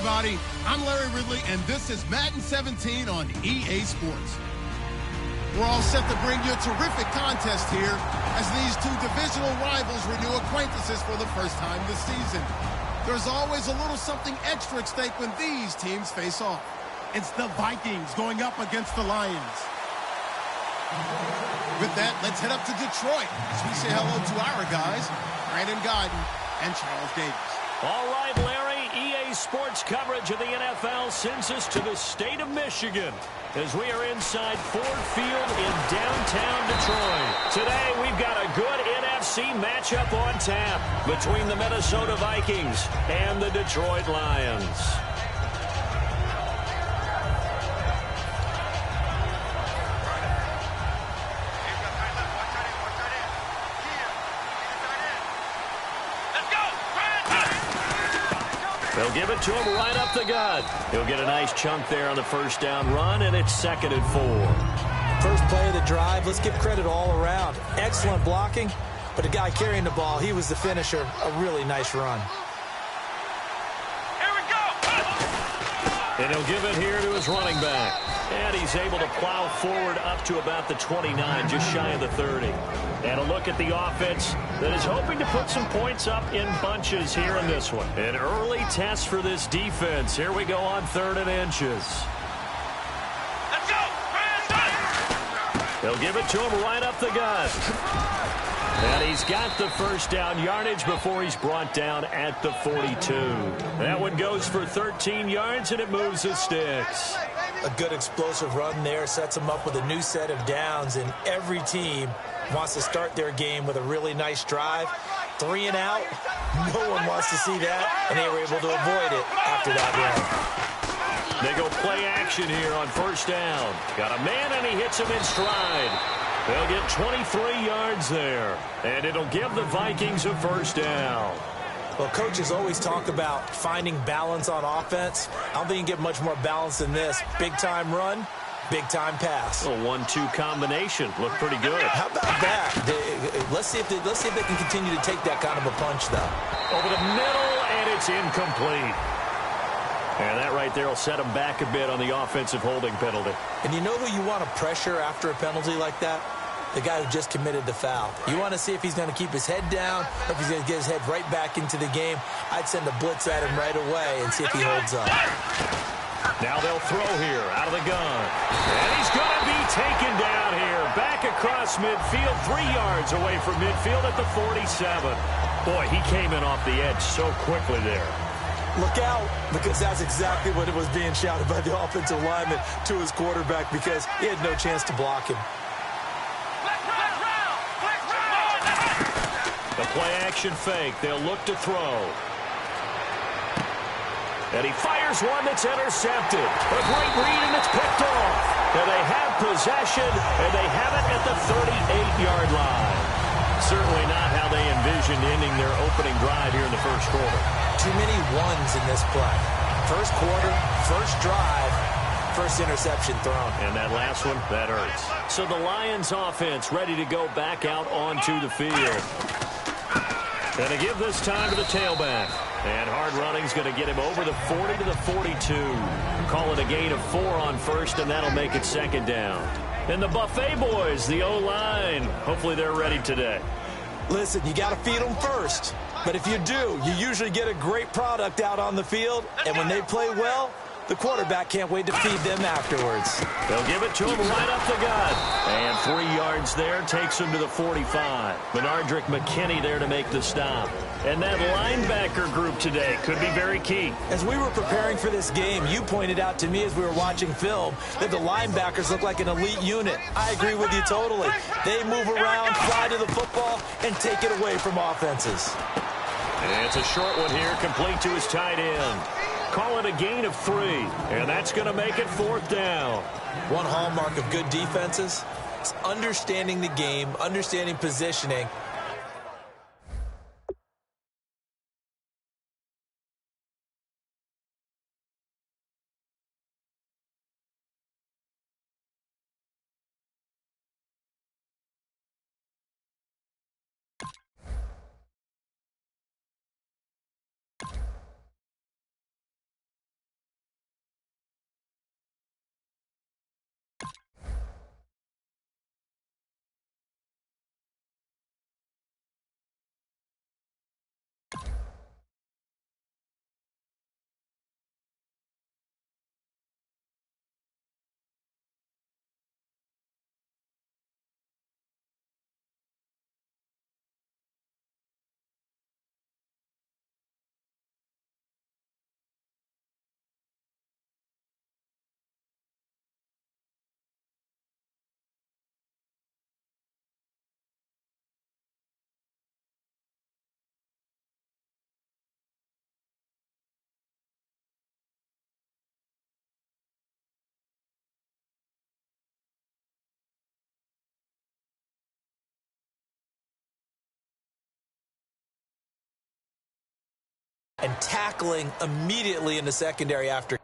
everybody. I'm Larry Ridley, and this is Madden 17 on EA Sports. We're all set to bring you a terrific contest here as these two divisional rivals renew acquaintances for the first time this season. There's always a little something extra at stake when these teams face off. It's the Vikings going up against the Lions. With that, let's head up to Detroit as we say hello to our guys, Brandon Guyton and Charles Davis. All right, Larry, EA Sports coverage of the NFL sends us to the state of Michigan as we are inside Ford Field in downtown Detroit. Today, we've got a good NFC matchup on tap between the Minnesota Vikings and the Detroit Lions. They'll give it to him right up the gut. He'll get a nice chunk there on the first down run, and it's 2nd and 4. First play of the drive, let's give credit all around. Excellent blocking, but the guy carrying the ball, he was the finisher. A really nice run. Here we go! And he'll give it here to his running back. And he's able to plow forward up to about the 29, just shy of the 30. And a look at the offense that is hoping to put some points up in bunches here in this one. An early test for this defense. Here we go on 3rd and inches. Let's go! They'll give it to him right up the gut. And he's got the first down yardage before he's brought down at the 42. That one goes for 13 yards, and it moves the sticks. A good explosive run there sets them up with a new set of downs, and every team wants to start their game with a really nice drive. 3 and out, no one wants to see that, and they were able to avoid it after that run. They go play action here on first down. Got a man, and he hits him in stride. They'll get 23 yards there, and it'll give the Vikings a first down. Well, coaches always talk about finding balance on offense. I don't think you can get much more balance than this. Big-time run, big-time pass. A 1-2 combination. Looked pretty good. How about that? Let's see if they can continue to take that kind of a punch, though. Over the middle, and it's incomplete. And that right there will set him back a bit on the offensive holding penalty. And you know who you want to pressure after a penalty like that? The guy who just committed the foul. You want to see if he's going to keep his head down or if he's going to get his head right back into the game. I'd send a blitz at him right away and see if he holds up. Now they'll throw here out of the gun. And he's going to be taken down here. Back across midfield, 3 yards away from midfield at the 47. Boy, he came in off the edge so quickly there. Look out, because that's exactly what it was being shouted by the offensive lineman to his quarterback because he had no chance to block him. The play-action fake. They'll look to throw. And he fires one that's intercepted. A great read, and it's picked off. And they have possession, and they have it at the 38-yard line. Certainly not how they envisioned ending their opening drive here in the first quarter. Too many ones in this play. First quarter, first drive, first interception thrown. And that last one, that hurts. So the Lions offense ready to go back out onto the field. Going to give this time to the tailback. And hard running's going to get him over the 40 to the 42. Call it a gain of 4 on first, and that'll make it 2nd down. And the Buffet boys, the O-line, hopefully they're ready today. Listen, you got to feed them first. But if you do, you usually get a great product out on the field. And when they play well, the quarterback can't wait to feed them afterwards. They'll give it to him right up the gut. And 3 yards there takes him to the 45. Benardrick McKinney there to make the stop. And that linebacker group today could be very key. As we were preparing for this game, you pointed out to me as we were watching film that the linebackers look like an elite unit. I agree with you totally. They move around, fly to the football, and take it away from offenses. And it's a short one here, complete to his tight end. Call it a gain of 3, and that's going to make it 4th down. One hallmark of good defenses is understanding the game, understanding positioning, and tackling immediately in the secondary after.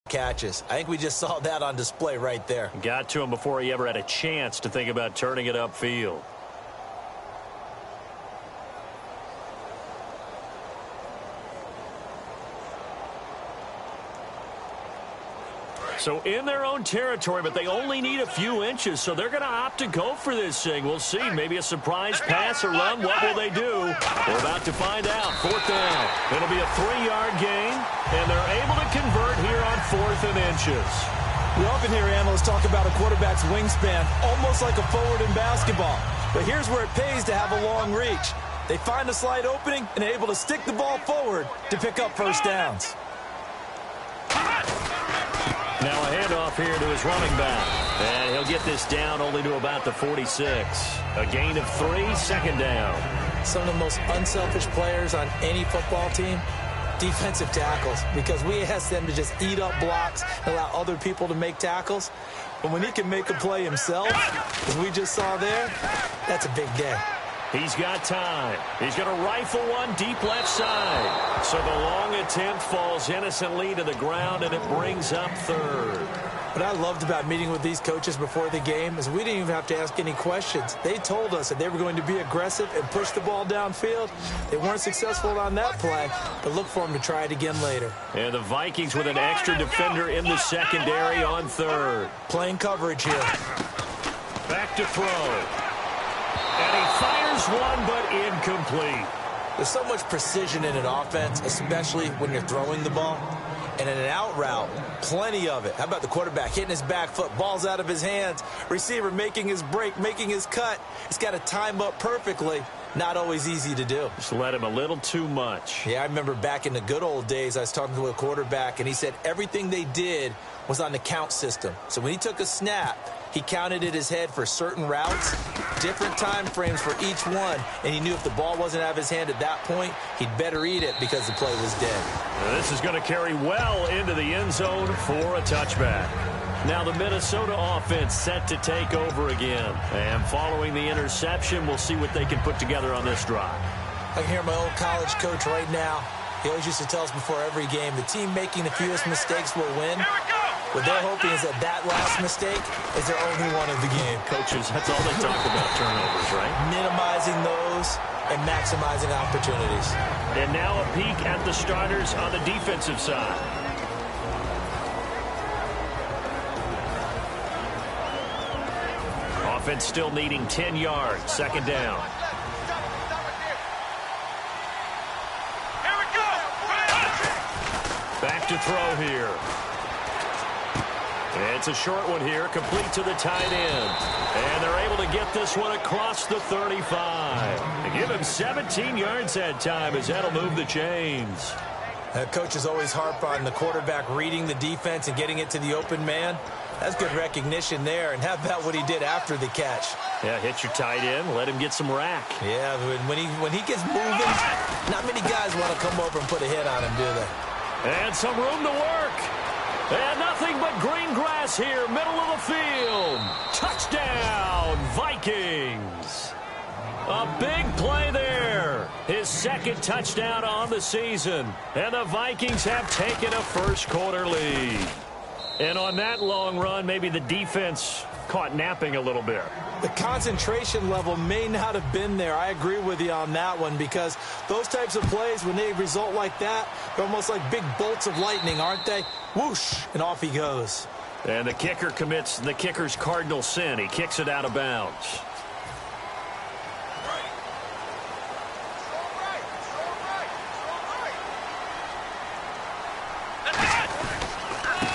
Catches. I think we just saw that on display right there. Got to him before he ever had a chance to think about turning it upfield. So in their own territory, but they only need a few inches, so they're going to opt to go for this thing. We'll see. Maybe a surprise pass or run. What will they do? We're about to find out. 4th down. It'll be a 3-yard gain, and they're able to convert here on 4th and inches. We often hear analysts talk about a quarterback's wingspan, almost like a forward in basketball. But here's where it pays to have a long reach. They find a slight opening and are able to stick the ball forward to pick up first downs. Now a handoff here to his running back. And he'll get this down only to about the 46. A gain of 3, 2nd down. Some of the most unselfish players on any football team, defensive tackles, because we ask them to just eat up blocks and allow other people to make tackles. But when he can make a play himself, as we just saw there, that's a big day. He's got time. He's going to rifle one deep left side. So the long attempt falls innocently to the ground, and it brings up 3rd. What I loved about meeting with these coaches before the game is we didn't even have to ask any questions. They told us that they were going to be aggressive and push the ball downfield. They weren't successful on that play, but look for them to try it again later. And the Vikings with an extra defender in the secondary on 3rd. Playing coverage here. Back to throw. And he fires one, but incomplete. There's so much precision in an offense, especially when you're throwing the ball. And in an out route, plenty of it. How about the quarterback hitting his back foot, ball's out of his hands, receiver making his break, making his cut. He's got to time up perfectly. Not always easy to do. Just let him a little too much. Yeah, I remember back in the good old days, I was talking to a quarterback, and he said everything they did was on the count system. So when he took a snap, he counted in his head for certain routes, different time frames for each one, and he knew if the ball wasn't out of his hand at that point, he'd better eat it because the play was dead. Now this is going to carry well into the end zone for a touchback. Now the Minnesota offense set to take over again. And following the interception, we'll see what they can put together on this drive. I can hear my old college coach right now. He always used to tell us before every game, the team making the fewest mistakes will win. What they're hoping is that last mistake is their only one of the game. Coaches, that's all they talk about, turnovers, right? Minimizing those and maximizing opportunities. And now a peek at the starters on the defensive side. Offense still needing 10 yards, 2nd down. Back to throw here. It's a short one here, complete to the tight end. And they're able to get this one across the 35. They give him 17 yards that time as that'll move the chains. Coaches always harp on the quarterback reading the defense and getting it to the open man. That's good recognition there. And how about what he did after the catch? Yeah, hit your tight end, let him get some rack. Yeah, when he gets moving, not many guys want to come over and put a hit on him, do they? And some room to work. And nothing but green grass here, middle of the field. Touchdown, Vikings. A big play there. His second touchdown on the season. And the Vikings have taken a first-quarter lead. And on that long run, maybe the defense caught napping a little bit. The concentration level may not have been there. I agree with you on that one, because those types of plays, when they result like that, they're almost like big bolts of lightning, aren't they? Whoosh, and off he goes. And the kicker commits the kicker's cardinal sin. He kicks it out of bounds.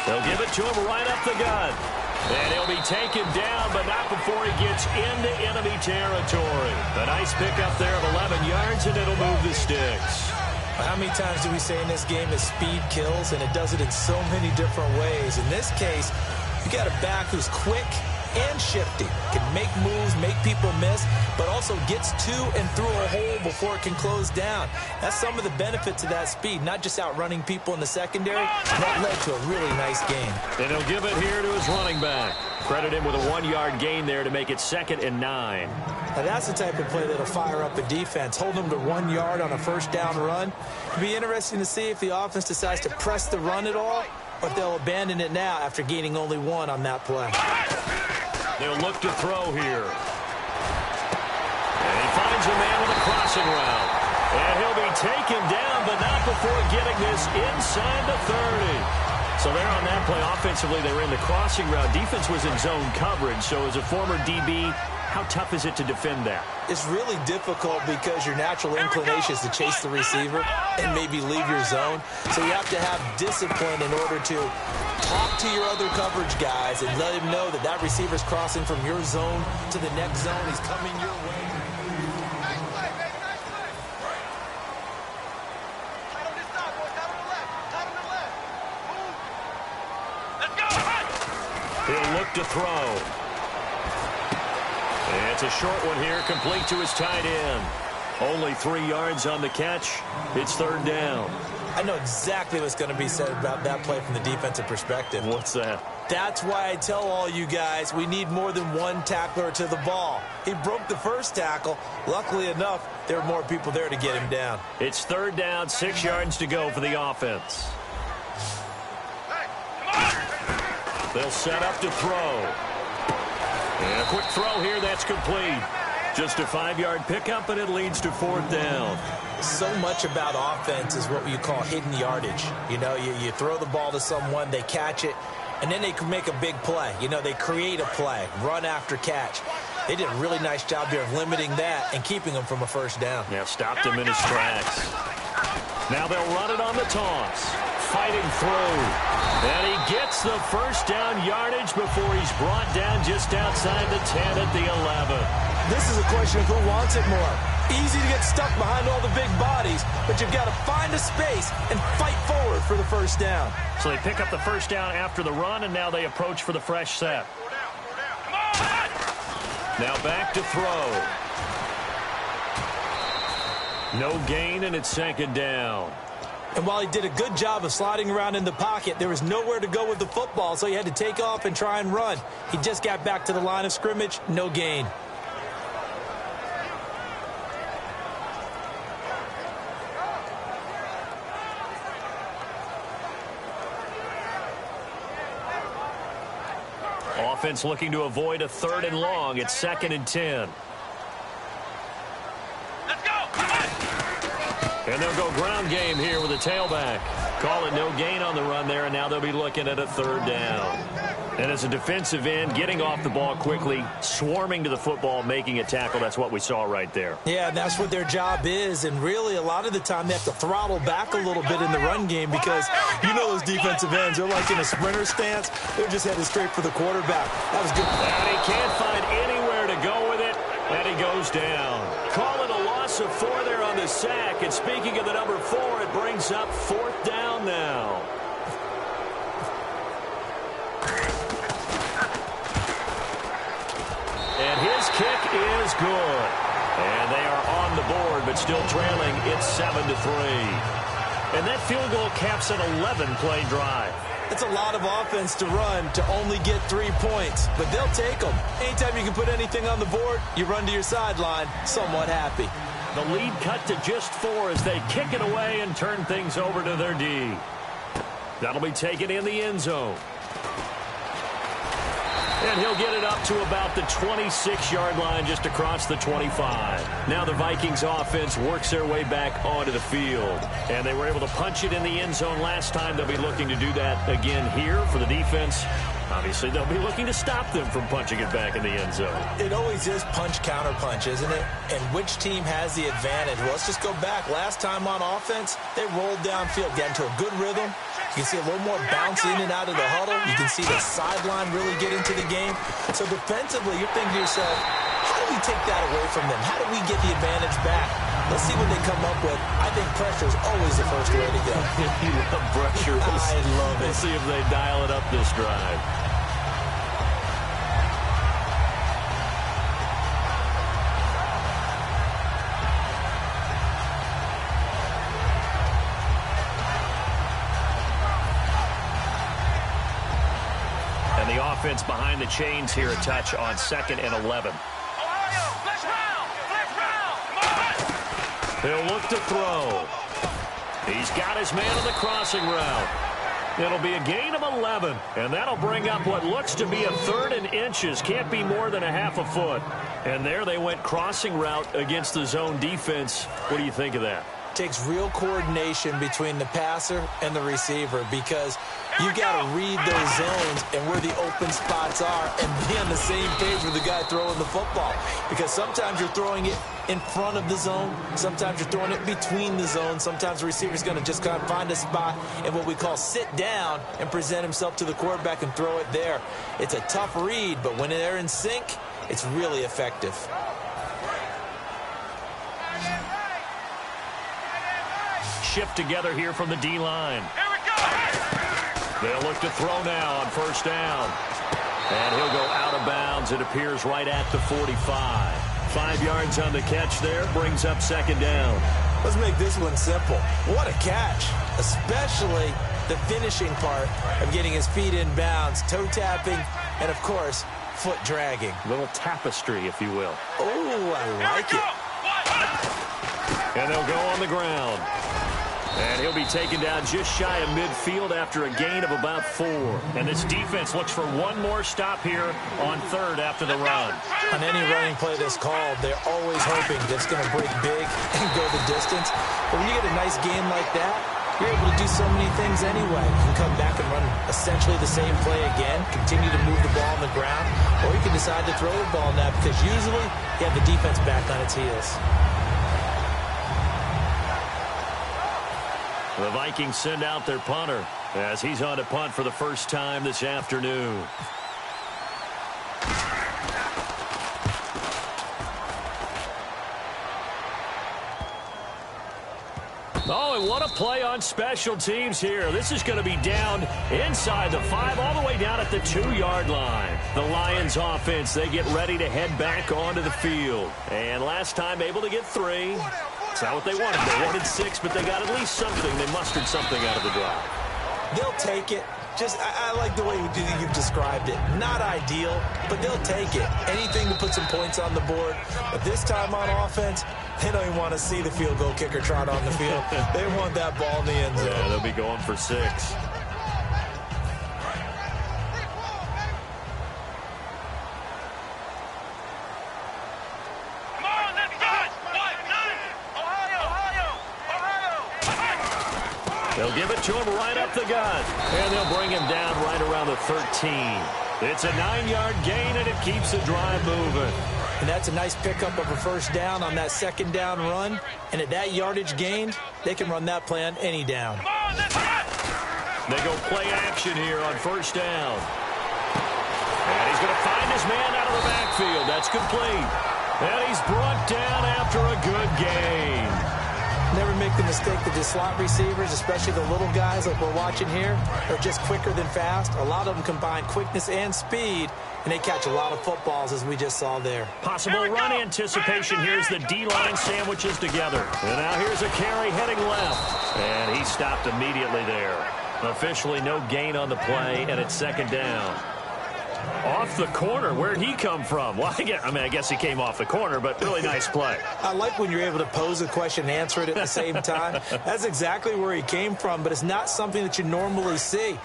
They'll give it to him right up the gut. And he'll be taken down, but not before he gets into enemy territory. A nice pickup there of 11 yards, and it'll move the sticks. How many times do we say in this game that speed kills, and it does it in so many different ways? In this case, you got a back who's quick and shifty, can make moves, make people miss, but also gets to and through a hole before it can close down. That's some of the benefits of that speed, not just outrunning people in the secondary. That led to a really nice game. And he'll give it here to his running back. Credit him with a 1-yard gain there to make it 2nd and 9. Now that's the type of play that'll fire up a defense. Hold them to 1 yard on a first down run. It'll be interesting to see if the offense decides to press the run at all, or if they'll abandon it now after gaining only 1 on that play. They'll look to throw here. And he finds a man with a crossing route. And he'll be taken down, but not before getting this inside the 30. So there on that play, offensively, they were in the crossing route. Defense was in zone coverage. So as a former DB, how tough is it to defend that? It's really difficult because your natural inclination is to chase the receiver and maybe leave your zone. So you have to have discipline in order to talk to your other coverage guys and let him know that that receiver's crossing from your zone to the next zone. He's coming your way. He'll look to throw. And it's a short one here, complete to his tight end. Only 3 yards on the catch. It's 3rd down. I know exactly what's going to be said about that play from the defensive perspective. What's that? That's why I tell all you guys we need more than one tackler to the ball. He broke the first tackle. Luckily enough, there were more people there to get him down. It's 3rd down, 6 yards to go for the offense. They'll set up to throw. And a quick throw here, that's complete. Just a 5-yard pickup, and it leads to 4th down. So much about offense is what you call hidden yardage. You know, you throw the ball to someone, they catch it, and then they can make a big play. You know, they create a play, run after catch. They did a really nice job there of limiting that and keeping him from a first down. Yeah, stopped him in his tracks. Now they'll run it on the toss. Fighting through. And he gets the first down yardage before he's brought down just outside the 10 at the 11. This is a question of who wants it more. Easy to get stuck behind all the big bodies, but you've got to find a space and fight forward for the first down. So they pick up the first down after the run, and now they approach for the fresh set. Now back to throw. No gain, and it's 2nd down. And while he did a good job of sliding around in the pocket, there was nowhere to go with the football, so he had to take off and try and run. He just got back to the line of scrimmage, no gain. Offense looking to avoid a 3rd and long. It's 2nd and 10. And they'll go ground game here with a tailback. Call it no gain on the run there, and now they'll be looking at a 3rd down. And as a defensive end, getting off the ball quickly, swarming to the football, making a tackle, that's what we saw right there. Yeah, and that's what their job is, and really a lot of the time they have to throttle back a little bit in the run game because you know those defensive ends, they're like in a sprinter stance. They're just headed straight for the quarterback. That was good. And he can't find anywhere to go with it, and he goes down. Call it a loss of 4 there on the sack, and speaking of the number 4, it brings up 4th down now. His kick is good. And they are on the board, but still trailing. It's 7-3. And that field goal caps an 11-play drive. It's a lot of offense to run to only get 3 points, but they'll take them. Anytime you can put anything on the board, you run to your sideline somewhat happy. The lead cut to just 4 as they kick it away and turn things over to their D. That'll be taken in the end zone. And he'll get it up to about the 26-yard line, just across the 25. Now the Vikings offense works their way back onto the field. And they were able to punch it in the end zone last time. They'll be looking to do that again here for the defense. Obviously, they'll be looking to stop them from punching it back in the end zone. It always is punch-counter-punch, isn't it? And which team has the advantage? Well, let's just go back. Last time on offense, they rolled downfield, got into a good rhythm. You can see a little more bounce in and out of the huddle. You can see the sideline really get into the game. So defensively, you're thinking to yourself, how do we take that away from them? How do we get the advantage back? Let's see what they come up with. I think pressure is always the first way to go. You love pressure. I love it. We'll see if they dial it up this drive. And the offense behind the chains here, a touch on 2nd and 11. He'll look to throw. He's got his man on the crossing route. It'll be a gain of 11, and that'll bring up what looks to be a 3rd and inches. Can't be more than a half a foot. And there they went crossing route against the zone defense. What do you think of that? Takes real coordination between the passer and the receiver, because you got to read those zones and where the open spots are and be on the same page with the guy throwing the football. Because sometimes you're throwing it in front of the zone. Sometimes you're throwing it between the zones. Sometimes the receiver's going to just kind of find a spot and what we call sit down and present himself to the quarterback and throw it there. It's a tough read, but when they're in sync, it's really effective. Shift together here from the D-line. Here we go. They'll look to throw now on 1st down. And he'll go out of bounds. It appears right at the 45. 5 yards on the catch there. Brings up 2nd down. Let's make this one simple. What a catch. Especially the finishing part of getting his feet in bounds, toe tapping, and of course, foot dragging. Little tapestry, if you will. Oh, I like it. And they'll go on the ground. And he'll be taken down just shy of midfield after a gain of about 4. And this defense looks for one more stop here on 3rd after the run. On any running play that's called, they're always hoping that it's going to break big and go the distance. But when you get a nice game like that, you're able to do so many things anyway. You can come back and run essentially the same play again, continue to move the ball on the ground, or you can decide to throw the ball now, because usually you have the defense back on its heels. The Vikings send out their punter as he's on to punt for the first time this afternoon. Oh, and what a play on special teams here. This is going to be down inside the 5, all the way down at the 2-yard line. The Lions offense, they get ready to head back onto the field. And last time able to get 3. It's not what they wanted. They wanted 6, but they got at least something. They mustered something out of the drive. They'll take it. Just, I like the way you've described it. Not ideal, but they'll take it. Anything to put some points on the board. But this time on offense, they don't even want to see the field goal kicker trot on the field. They want that ball in the end zone. Yeah, they'll be going for 6. They'll give it to him right up the gut. And they'll bring him down right around the 13. It's a 9-yard gain, and it keeps the drive moving. And that's a nice pickup of a 1st down on that 2nd down run. And at that yardage gained, they can run that play on any down. They go play action here on 1st down. And he's going to find his man out of the backfield. That's complete. And he's brought down after a good gain. Never make the mistake that the slot receivers, especially the little guys like we're watching here, are just quicker than fast. A lot of them combine quickness and speed, and they catch a lot of footballs, as we just saw there. Possible run anticipation. Here's the D-line sandwiches together. And now here's a carry heading left. And he stopped immediately there. Officially no gain on the play, and it's second down. Off the corner. Where'd he come from? Well, I guess he came off the corner, but really nice play. I like when you're able to pose a question and answer it at the same time. That's exactly where he came from, but it's not something that you normally see.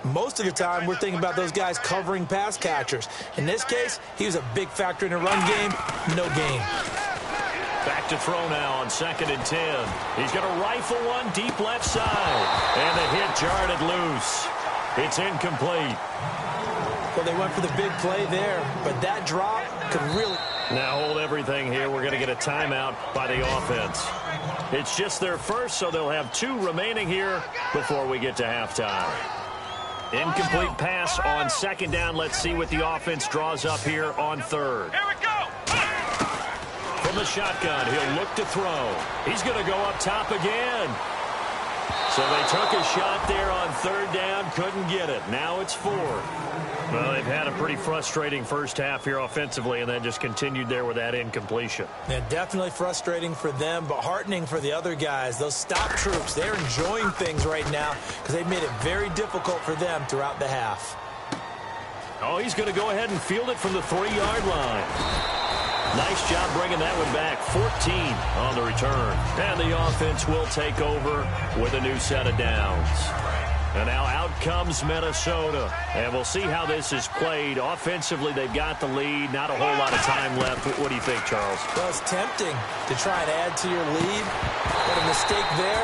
Most of the time, we're thinking about those guys covering pass catchers. In this case, he was a big factor in the run game. No gain. Back to throw now on 2nd and 10. He's going to rifle one deep left side. And the hit jarred it loose. It's incomplete. Well, they went for the big play there, but that drop could really... Now hold everything here. We're going to get a timeout by the offense. It's just their first, so they'll have 2 remaining here before we get to halftime. Incomplete pass on 2nd down. Let's see what the offense draws up here on 3rd. Here we go. From the shotgun, he'll look to throw. He's going to go up top again. So they took a shot there on 3rd down, couldn't get it. Now it's 4th. Well, they've had a pretty frustrating first half here offensively, and then just continued there with that incompletion. Yeah, definitely frustrating for them, but heartening for the other guys. Those stop troops, they're enjoying things right now because they've made it very difficult for them throughout the half. Oh, he's going to go ahead and field it from the 3-yard line. Nice job bringing that one back. 14 on the return. And the offense will take over with a new set of downs. And now out comes Minnesota. And we'll see how this is played. Offensively, they've got the lead. Not a whole lot of time left. What do you think, Charles? Well, it's tempting to try and add to your lead. But a mistake there,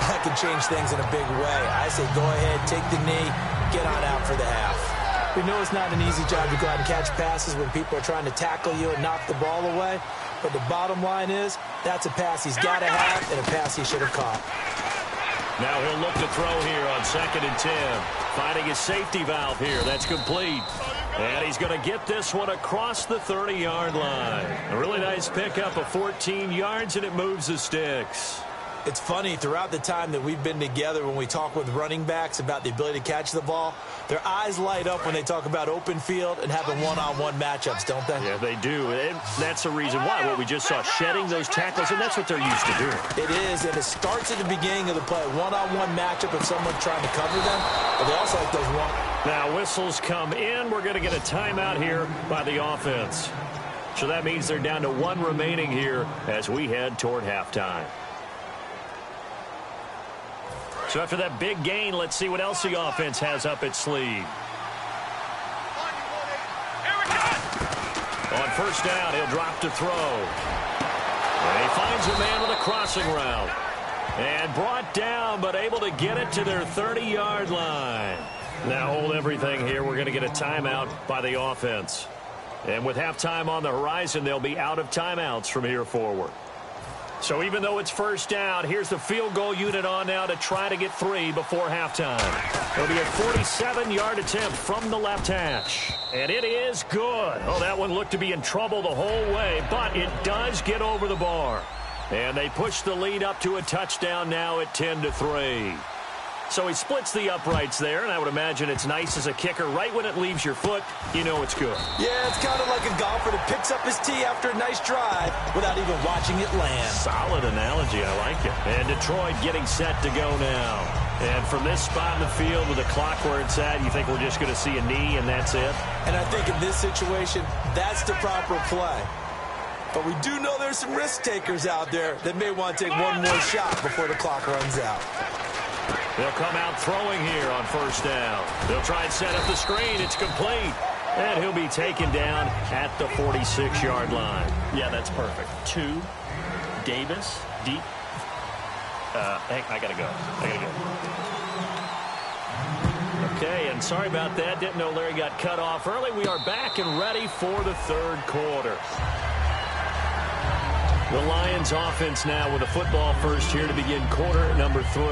that can change things in a big way. I say go ahead, take the knee, get on out for the half. We know it's not an easy job to go out and catch passes when people are trying to tackle you and knock the ball away. But the bottom line is, that's a pass he's got to have and a pass he should have caught. Now he'll look to throw here on 2nd and 10. Finding his safety valve here. That's complete. And he's going to get this one across the 30-yard line. A really nice pickup of 14 yards, and it moves the sticks. It's funny, throughout the time that we've been together, when we talk with running backs about the ability to catch the ball, their eyes light up when they talk about open field and having one-on-one matchups, don't they? Yeah, they do. And that's the reason why. What we just saw, shedding those tackles, and that's what they're used to doing. It is, and it starts at the beginning of the play. One-on-one matchup if someone's trying to cover them, but they also like those one. Now whistles come in. We're going to get a timeout here by the offense. So that means they're down to 1 remaining here as we head toward halftime. So after that big gain, let's see what else the offense has up its sleeve. On 1st down, he'll drop to throw. And he finds a man with a crossing route. And brought down, but able to get it to their 30-yard line. Now hold everything here. We're going to get a timeout by the offense. And with halftime on the horizon, they'll be out of timeouts from here forward. So even though it's 1st down, here's the field goal unit on now to try to get 3 before halftime. It'll be a 47-yard attempt from the left hash. And it is good. Oh, that one looked to be in trouble the whole way, but it does get over the bar. And they push the lead up to a touchdown now at 10-3. So he splits the uprights there, and I would imagine it's nice as a kicker. Right when it leaves your foot, you know it's good. Yeah, it's kind of like a golfer that picks up his tee after a nice drive without even watching it land. Solid analogy. I like it. And Detroit getting set to go now. And from this spot in the field with the clock where it's at, you think we're just going to see a knee and that's it? And I think in this situation, that's the proper play. But we do know there's some risk takers out there that may want to take one more shot before the clock runs out. They'll come out throwing here on 1st down. They'll try and set up the screen. It's complete. And he'll be taken down at the 46-yard line. Yeah, that's perfect. 2, Davis, deep. Hey, I got to go. Okay, and sorry about that. Didn't know Larry got cut off early. We are back and ready for the 3rd quarter. The Lions offense now with a football first here to begin quarter number 3.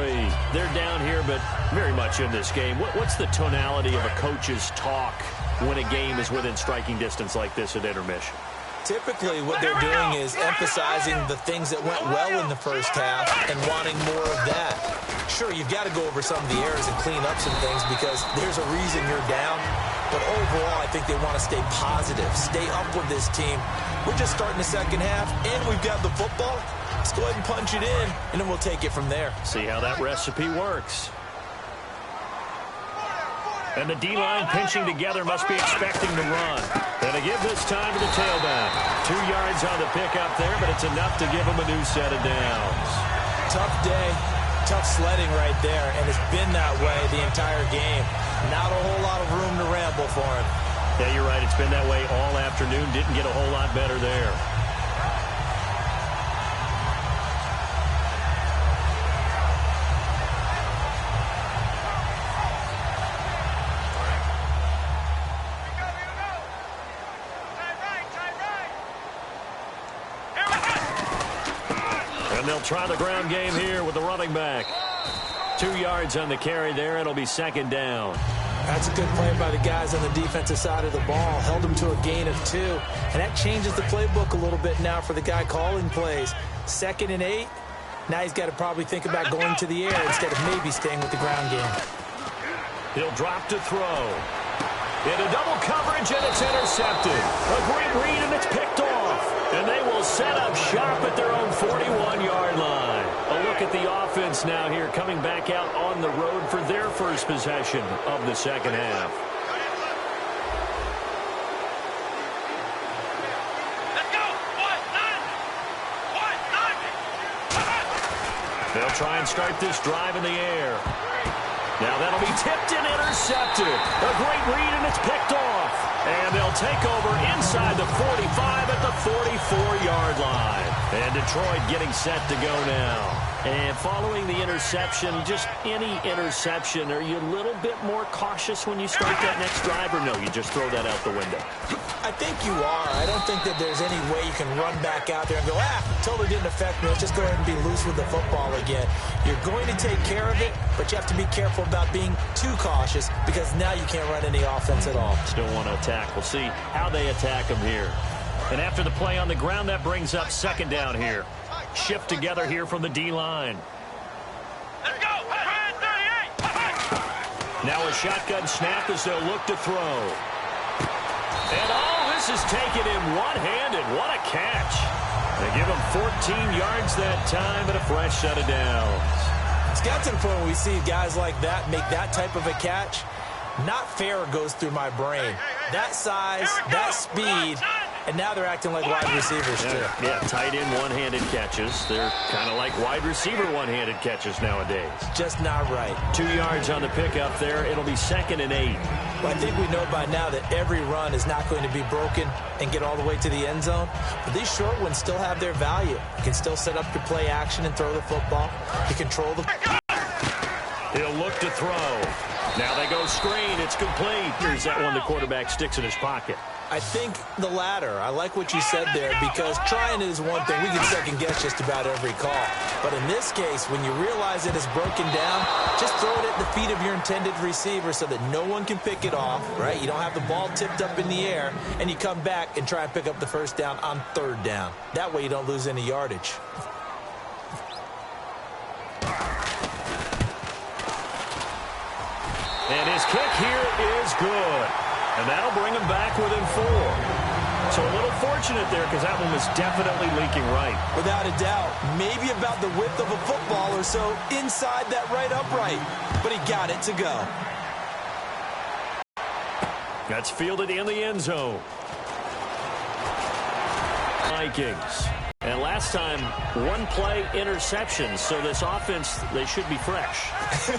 They're down here, but very much in this game. What's the tonality of a coach's talk when a game is within striking distance like this at intermission? Typically, what they're doing is emphasizing the things that went well in the first half and wanting more of that. Sure, you've got to go over some of the errors and clean up some things because there's a reason you're down. But overall, I think they want to stay positive, stay up with this team. We're just starting the second half, and we've got the football. Let's go ahead and punch it in, and then we'll take it from there. See how that recipe works. And the D-line pinching together must be expecting to run. And to give this time to the tailback. 2 yards on the pickup there, but it's enough to give him a new set of downs. Tough day, tough sledding right there, and it's been that way the entire game. Not a whole lot of room to ramble for him. Yeah, you're right. It's been that way all afternoon. Didn't get a whole lot better there. And they'll try the ground game here with the running back. 2 yards on the carry there. It'll be second down. That's a good play by the guys on the defensive side of the ball. Held them to a gain of 2. And that changes the playbook a little bit now for the guy calling plays. 2nd and 8. Now he's got to probably think about going to the air instead of maybe staying with the ground game. He'll drop to throw. Into double coverage, and it's intercepted. A great read, and it's picked off. And they will set up shop at their own 41-yard line. A look at the offense now here, coming back out on the road for their first possession of the second half. Let's go! They'll try and start this drive in the air. Now that'll be tipped and intercepted. A great read, and it's picked off. And they'll take over inside the 45 at the 44-yard line. And Detroit getting set to go now. And following the interception, just any interception, are you a little bit more cautious when you start that next drive, or no, you just throw that out the window? I think you are. I don't think that there's any way you can run back out there and go, totally didn't affect me. Let's just go ahead and be loose with the football again. You're going to take care of it, but you have to be careful about being too cautious because now you can't run any offense at all. Still want to attack. We'll see how they attack them here. And after the play on the ground, that brings up second down here. Shift together here from the D-line. Let's go! 38! Now a shotgun snap as they'll look to throw. And this is taken in one-handed. What a catch. They give him 14 yards that time, but a fresh set of downs. It's got to the point where we see guys like that make that type of a catch. Not fair goes through my brain. That size, that speed, and now they're acting like wide receivers too. Yeah, tight end one-handed catches. They're kind of like wide receiver one-handed catches nowadays. Just not right. 2 yards on the pickup there. It'll be 2nd and 8. Well, I think we know by now that every run is not going to be broken and get all the way to the end zone. But these short ones still have their value. You can still set up your play action and throw the football. You control the... He'll look to throw. Now they go screen. It's complete. Here's that one the quarterback sticks in his pocket. I think the latter. I like what you said there because trying it is one thing. We can second guess just about every call. But in this case, when you realize it is broken down, just throw it at the feet of your intended receiver so that no one can pick it off, right? You don't have the ball tipped up in the air, and you come back and try and pick up the first down on third down. That way you don't lose any yardage. And his kick here is good. And that'll bring him back within 4. So a little fortunate there because that one was definitely leaking right. Without a doubt. Maybe about the width of a football or so inside that right upright. But he got it to go. That's fielded in the end zone. Vikings. And last time, one play interception. So this offense, they should be fresh.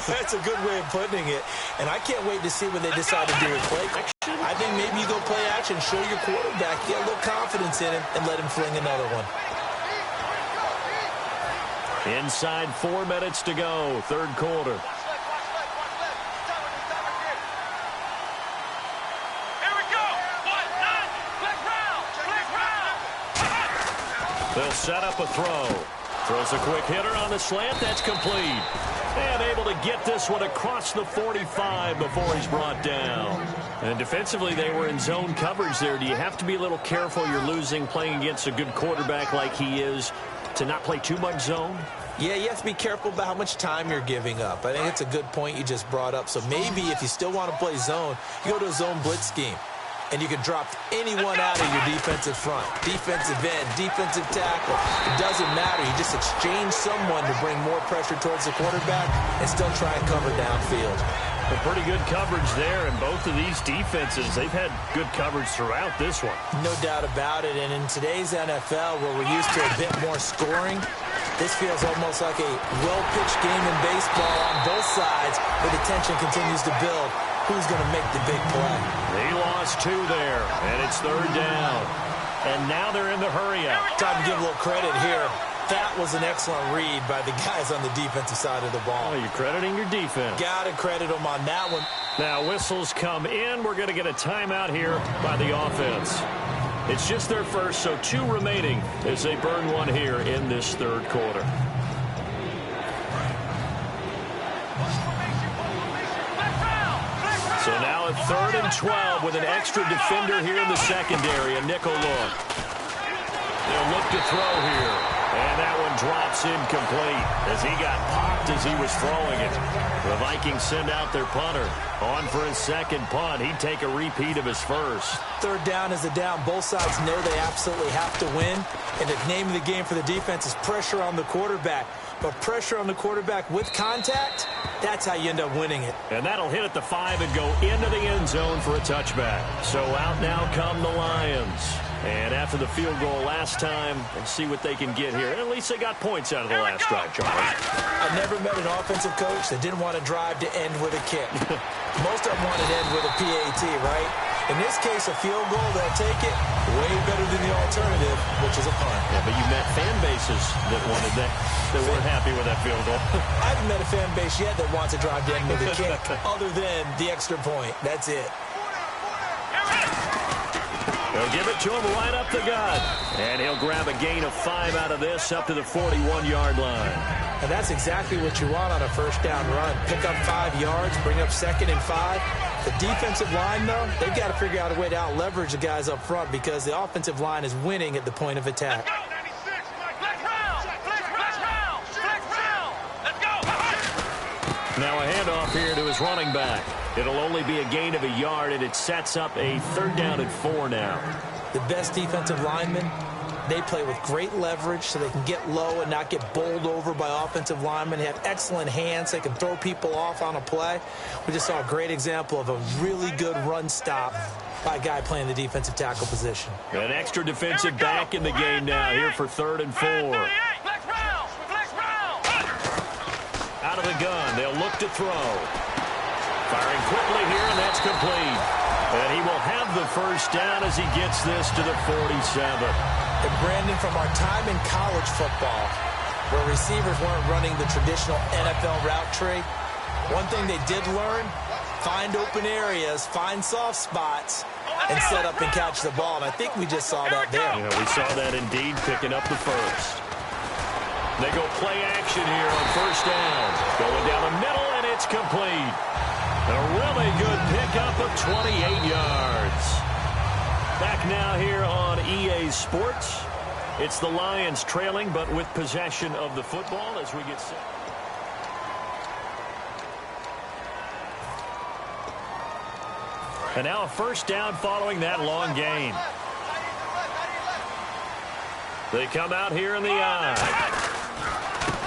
That's a good way of putting it. And I can't wait to see what they decide to do with play action. I think maybe you go play action, show your quarterback, get a little confidence in him, and let him fling another one. Inside 4 minutes to go, third quarter. Here we go! 1-9! Black round! They'll set up a throw. Throws a quick hitter on the slant. That's complete. And able to get this one across the 45 before he's brought down. And defensively, they were in zone coverage there. Do you have to be a little careful? You're losing playing against a good quarterback like he is to not play too much zone? Yeah, you have to be careful about how much time you're giving up. I think it's a good point you just brought up. So maybe if you still want to play zone, you go to a zone blitz scheme. And you can drop anyone out of your defensive front. Defensive end, defensive tackle. It doesn't matter. You just exchange someone to bring more pressure towards the quarterback and still try and cover downfield. A pretty good coverage there, and both of these defenses, they've had good coverage throughout this one. No doubt about it. And in today's NFL, where we're used to a bit more scoring, this feels almost like a well-pitched game in baseball on both sides where the tension continues to build. Who's going to make the big play? They lost 2 there, and it's 3rd down. And now they're in the hurry-up. Time to give a little credit here. That was an excellent read by the guys on the defensive side of the ball. Oh, you're crediting your defense. Got to credit them on that one. Now whistles come in. We're going to get a timeout here by the offense. It's just their first, so 2 remaining as they burn one here in this 3rd quarter. So now at 3rd and 12 with an extra defender here in the secondary, a nickel look. They'll look to throw here. And that one drops incomplete as he got popped as he was throwing it. The Vikings send out their punter. On for his second punt. He'd take a repeat of his first. 3rd down is a down. Both sides know they absolutely have to win. And the name of the game for the defense is pressure on the quarterback. But pressure on the quarterback with contact, that's how you end up winning it. And that'll hit at the 5 and go into the end zone for a touchback. So out now come the Lions. And after the field goal last time, let's see what they can get here. At least they got points out of the last drive, Charles. I never met an offensive coach that didn't want to drive to end with a kick. Most of them want to end with a PAT, right? In this case, a field goal, they'll take it way better than the alternative, which is a punt. Yeah, but you met fan bases that wanted that weren't happy with that field goal. I haven't met a fan base yet that wants to drive to end with a kick other than the extra point. That's it. They'll give it to him right up the gut. And he'll grab a gain of 5 out of this up to the 41-yard line. And that's exactly what you want on a first down run. Pick up 5 yards, bring up 2nd and 5. The defensive line, though, they've got to figure out a way to out-leverage the guys up front because the offensive line is winning at the point of attack. Now a handoff here to his running back. It'll only be a gain of a yard, and it sets up a 3rd down and 4 now. The best defensive linemen, they play with great leverage so they can get low and not get bowled over by offensive linemen. They have excellent hands. They can throw people off on a play. We just saw a great example of a really good run stop by a guy playing the defensive tackle position. An extra defensive back in the game now here for 3rd and 4. Out of the gun, they'll look to throw. Firing quickly here, and that's complete. And he will have the first down as he gets this to the 47. And Brandon, from our time in college football, where receivers weren't running the traditional NFL route tree, one thing they did learn, find open areas, find soft spots, and set up and catch the ball. And I think we just saw that there. Yeah, we saw that indeed, picking up the first. They go play action here on first down. Going down the middle, and it's complete. A really good pickup of 28 yards. Back now here on EA Sports. It's the Lions trailing, but with possession of the football as we get set. And now a first down following that long gain. They come out here in the eye.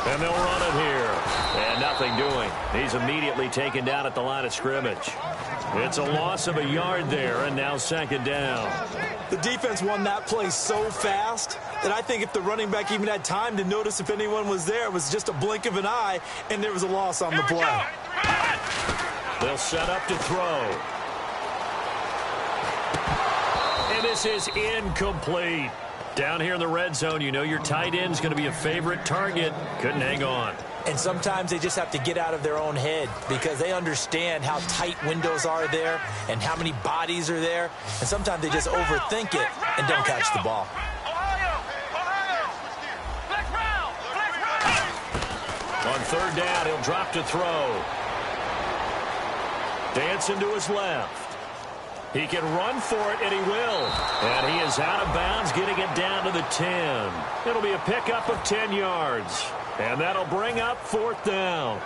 And they'll run it here. And nothing doing. He's immediately taken down at the line of scrimmage. It's a loss of a yard there, and now 2nd down. The defense won that play so fast that I think if the running back even had time to notice if anyone was there, it was just a blink of an eye, and there was a loss on the play. They'll set up to throw. And this is incomplete. Down here in the red zone, you know your tight end's going to be a favorite target. Couldn't hang on. And sometimes they just have to get out of their own head because they understand how tight windows are there and how many bodies are there. And sometimes they just overthink it and don't catch the ball. On third down, he'll drop to throw. Dancing to his left. He can run for it, and he will. And he is out of bounds, getting it down to the 10. It'll be a pickup of 10 yards. And that'll bring up fourth down.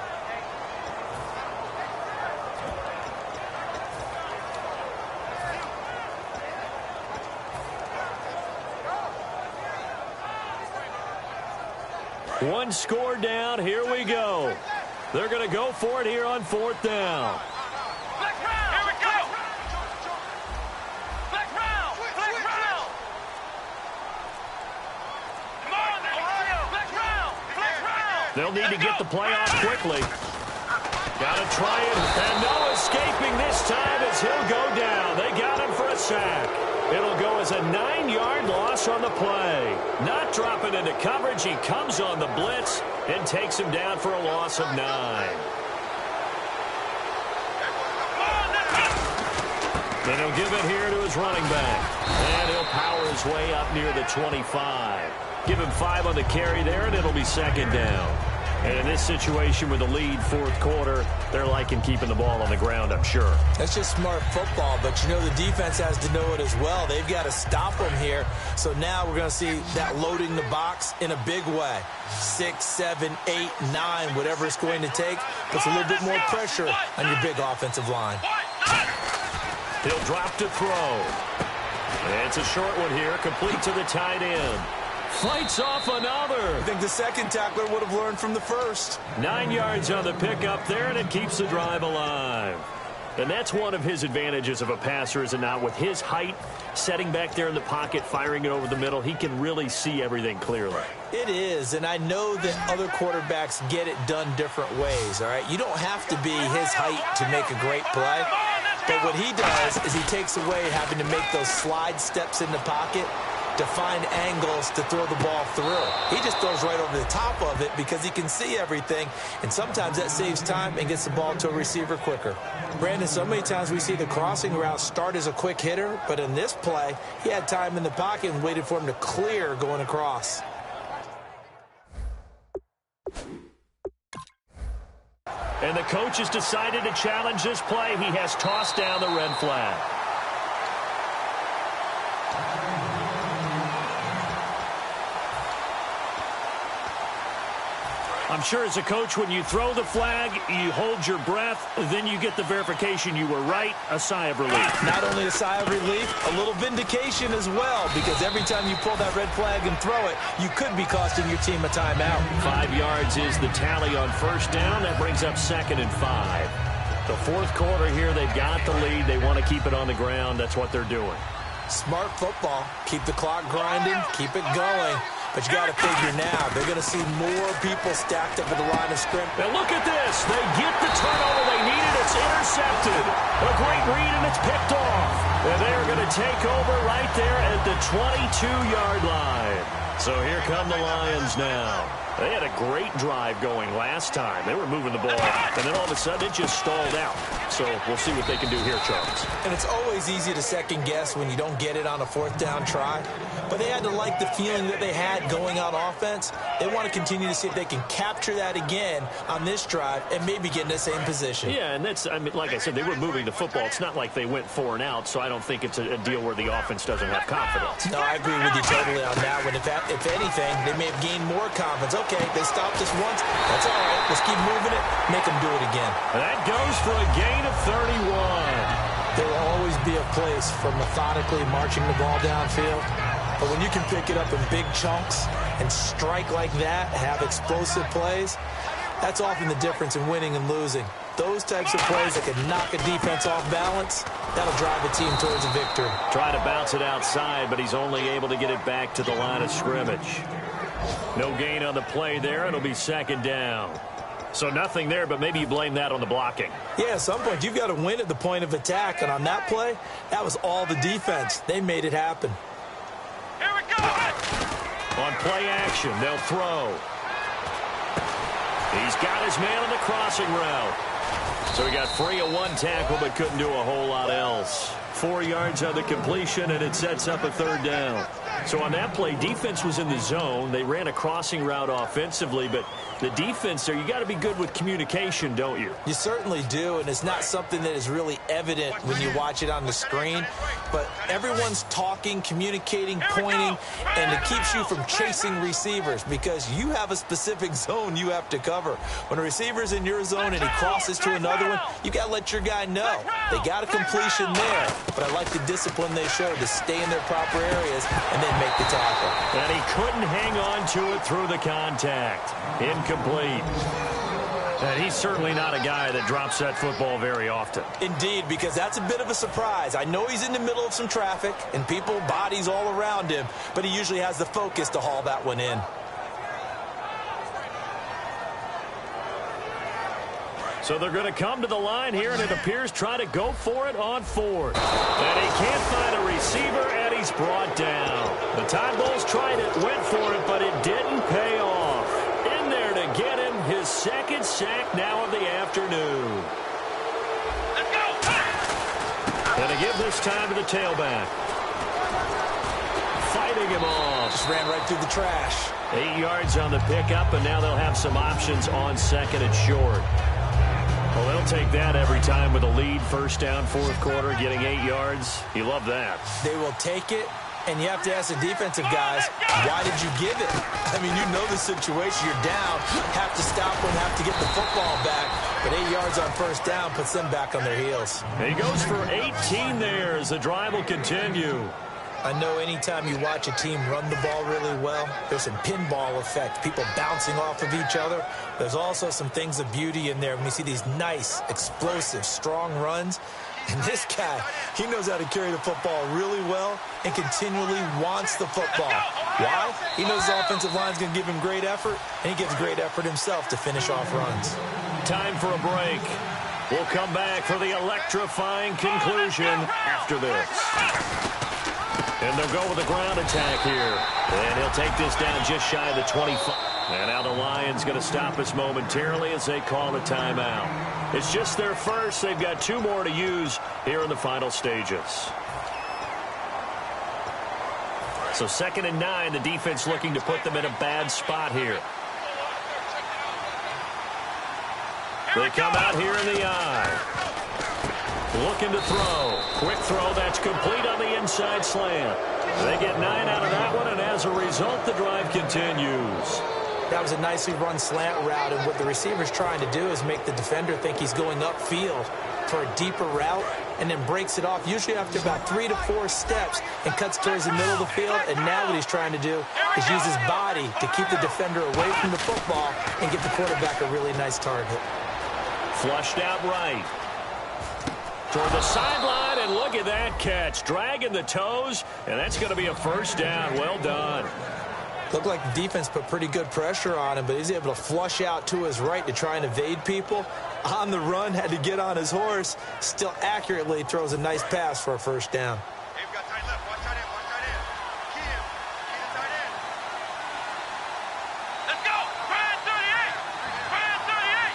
One score down. Here we go. They're going to go for it here on fourth down. Here we go. Black round. Come on, Ohio. Black round. They'll need to get the play off quickly. Got to try it. And no escaping this time as he'll go down. They got him for a sack. It'll go as a 9-yard loss on the play. Not dropping into coverage. He comes on the blitz and takes him down for a loss of 9. Then he'll give it here to his running back. And he'll power his way up near the 25. Give him 5 on the carry there, and it'll be second down. And in this situation with the lead fourth quarter, they're liking keeping the ball on the ground, I'm sure. That's just smart football, but you know the defense has to know it as well. They've got to stop them here. So now we're going to see that loading the box in a big way. 6, 7, 8, 9, whatever it's going to take, puts a little bit more pressure on your big offensive line. He'll drop to throw. And it's a short one here, complete to the tight end. Fights off another. I think the second tackler would have learned from the first. 9 yards on the pickup there, and it keeps the drive alive. And that's one of his advantages of a passer, is it not? With his height, setting back there in the pocket, firing it over the middle, he can really see everything clearly. It is, and I know that other quarterbacks get it done different ways, all right? You don't have to be his height to make a great play. But what he does is he takes away having to make those slide steps in the pocket to find angles to throw the ball through. He just throws right over the top of it because he can see everything, and sometimes that saves time and gets the ball to a receiver quicker. Brandon, so many times we see the crossing route start as a quick hitter, but in this play, he had time in the pocket and waited for him to clear going across. And the coach has decided to challenge this play. He has tossed down the red flag. I'm sure as a coach, when you throw the flag, you hold your breath, then you get the verification you were right, a sigh of relief. Not only a sigh of relief, a little vindication as well, because every time you pull that red flag and throw it, you could be costing your team a timeout. 5 yards is the tally on first down. That brings up 2nd and 5. The fourth quarter here, they've got the lead. They want to keep it on the ground. That's what they're doing. Smart football. Keep the clock grinding, keep it going. But you got to figure now, they're going to see more people stacked up at the line of scrimmage. And look at this. They get the turnover they needed. It's intercepted. A great read, and it's picked off. And they are going to take over right there at the 22-yard line. So here come the Lions now. They had a great drive going last time. They were moving the ball, and then all of a sudden it just stalled out. So we'll see what they can do here, Charles. And it's always easy to second guess when you don't get it on a fourth down try. But they had to like the feeling that they had going out offense. They want to continue to see if they can capture that again on this drive and maybe get in the same position. Yeah, and that's, I mean, like I said, they were moving the football. It's not like they went 4 and out, so I don't think it's a deal where the offense doesn't have confidence. No, I agree with you totally on that one. If anything, they may have gained more confidence. Okay, they stopped us once. That's all right. Let's keep moving it. Make them do it again. And that goes for a gain of 31. There will always be a place for methodically marching the ball downfield. But when you can pick it up in big chunks and strike like that, have explosive plays, that's often the difference in winning and losing. Those types of plays that can knock a defense off balance, that'll drive a team towards a victory. Try to bounce it outside, but he's only able to get it back to the line of scrimmage. No gain on the play there. It'll be 2nd down. So nothing there, but maybe you blame that on the blocking. Yeah, at some point you've got to win at the point of attack, and on that play, that was all the defense. They made it happen. Here we go. On play action, they'll throw. He's got his man on the crossing route. So he got free of one tackle, but couldn't do a whole lot else. 4 yards on the completion, and it sets up a third down. So on that play, defense was in the zone. They ran a crossing route offensively, but the defense there, you got to be good with communication, don't you? You certainly do, and it's not something that is really evident when you watch it on the screen. But everyone's talking, communicating, pointing, and it keeps you from chasing receivers because you have a specific zone you have to cover. When a receiver's in your zone and he crosses to another one, you got to let your guy know. They got a completion there, but I like the discipline they showed to stay in their proper areas and then make the tackle. And he couldn't hang on to it through the contact. Incomplete. And he's certainly not a guy that drops that football very often. Indeed, because that's a bit of a surprise. I know he's in the middle of some traffic and people, bodies all around him, but he usually has the focus to haul that one in. So they're going to come to the line here, and it appears try to go for it on fourth. And he can't find a receiver, and he's brought down. The Tide Bulls tried it, went for it, but it didn't pay off. In there to get him his second sack now of the afternoon. Let's go! And to give this time to the tailback. Fighting him off. Just ran right through the trash. 8 yards on the pickup, and now they'll have some options on second and short. Well, they'll take that every time with a lead. First down, fourth quarter, getting 8 yards. You love that. They will take it, and you have to ask the defensive guys, why did you give it? I mean, you know the situation. You're down, have to stop them, have to get the football back. But 8 yards on first down puts them back on their heels. He goes for 18 there as the drive will continue. I know anytime you watch a team run the ball really well, there's some pinball effect, people bouncing off of each other. There's also some things of beauty in there when you see these nice, explosive, strong runs. And this guy, he knows how to carry the football really well and continually wants the football. Why? He knows the offensive line's going to give him great effort, and he gives great effort himself to finish off runs. Time for a break. We'll come back for the electrifying conclusion after this. And they'll go with a ground attack here. And he'll take this down just shy of the 25. And now the Lions going to stop us momentarily as they call a timeout. It's just their first. They've got 2 more to use here in the final stages. So 2nd and 9, the defense looking to put them in a bad spot here. They come out here in the eye. Looking to throw. Quick throw. That's complete on the inside slant. They get 9 out of that one, and as a result, the drive continues. That was a nicely run slant route, and what the receiver's trying to do is make the defender think he's going upfield for a deeper route, and then breaks it off, usually after about 3 to 4 steps, and cuts towards the middle of the field. And now what he's trying to do is use his body to keep the defender away from the football and give the quarterback a really nice target. Flushed out right. Toward the sideline, and look at that catch. Dragging the toes, and that's going to be a first down. Well done. Looked like the defense put pretty good pressure on him, but he's able to flush out to his right to try and evade people. On the run, had to get on his horse. Still accurately throws a nice pass for a first down. They've got tight left. Watch tight end. Watch tight end. Key him. Key the tight end. Let's go. Brand 38. Brand 38.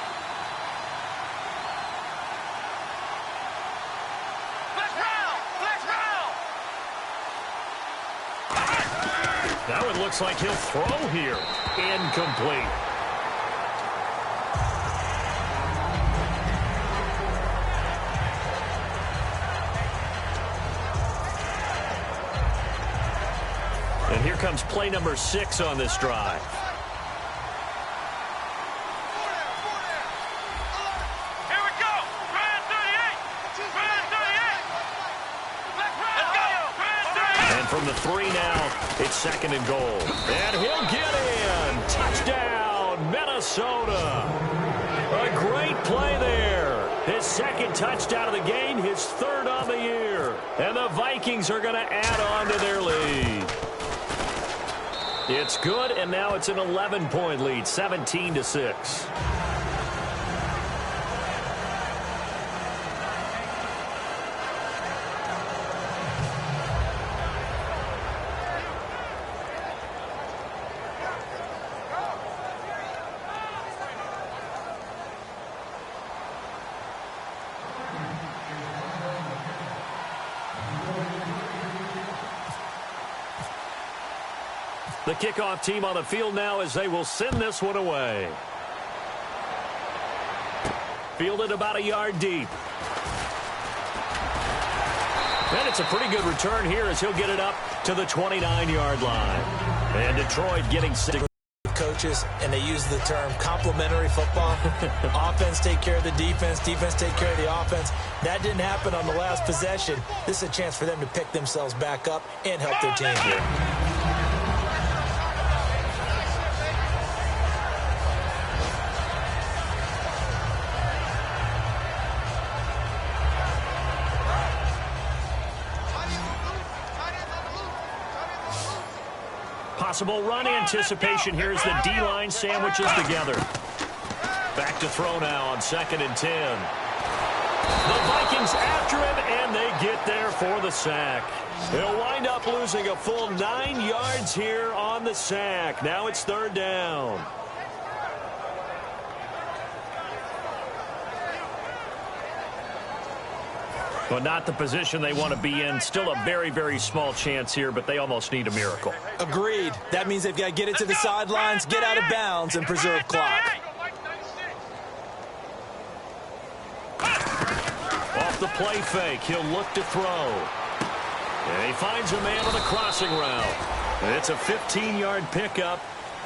Flex round. Flex round. That one looks like he'll throw here. Incomplete. And here comes play number 6 on this drive. Here we go. Brand 38. Brand 38. Let's go. Brand 38. And from the 3 now, it's 2nd and goal. And he'll get in. Touchdown, Minnesota. A great play there. His 2nd touchdown of the game, his 3rd on the year. And the Vikings are going to add on to their lead. It's good, and now it's an 11-point lead, 17-6. The kickoff team on the field now as they will send this one away. Fielded about a yard deep. And it's a pretty good return here as he'll get it up to the 29-yard line. And Detroit getting sick. Coaches, and they use the term complementary football. Offense take care of the defense, defense take care of the offense. That didn't happen on the last possession. This is a chance for them to pick themselves back up and help their team here. Possible run anticipation here as the D-line sandwiches together. Back to throw now on 2nd and 10. The Vikings after him, and they get there for the sack. They'll wind up losing a full 9 yards here on the sack. Now it's 3rd down. Well, not the position they want to be in. Still a very, very small chance here, but they almost need a miracle. Agreed. That means they've got to get it to the sidelines, get out of bounds, and preserve clock. Off the play fake, he'll look to throw. And he finds a man on the crossing route. And it's a 15-yard pickup,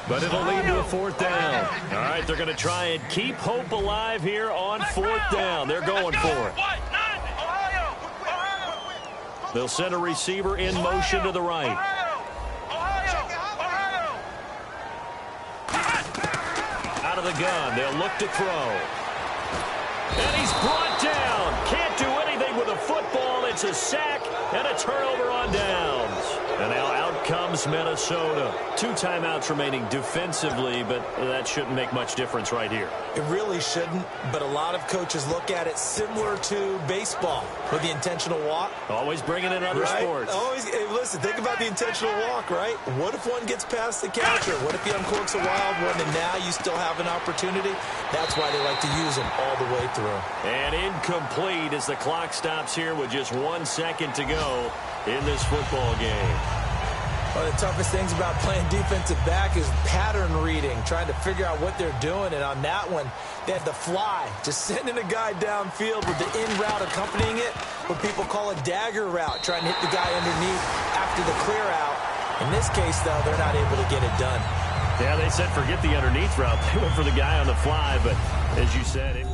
but it'll lead to a 4th down. All right, they're going to try and keep hope alive here on 4th down. They're going for it. They'll send a receiver in motion to the right. Out of the gun, they'll look to throw. And he's brought down. Can't do anything with a football. It's a sack and a turnover on downs. And now out comes Minnesota. 2 timeouts remaining defensively, but that shouldn't make much difference right here. It really shouldn't, but a lot of coaches look at it similar to baseball with the intentional walk. Always bringing in other sports. Always, hey, listen, think about the intentional walk, right? What if one gets past the catcher? What if he uncorks a wild one and now you still have an opportunity? That's why they like to use them all the way through. And incomplete as the clock stops here with just 1 second to go in this football game. One of the toughest things about playing defensive back is pattern reading, trying to figure out what they're doing. And on that one, they had the fly, just sending a guy downfield with the in route accompanying it, what people call a dagger route, trying to hit the guy underneath after the clear out. In this case, though, they're not able to get it done. Yeah, they said forget the underneath route. They went for the guy on the fly, but as you said, it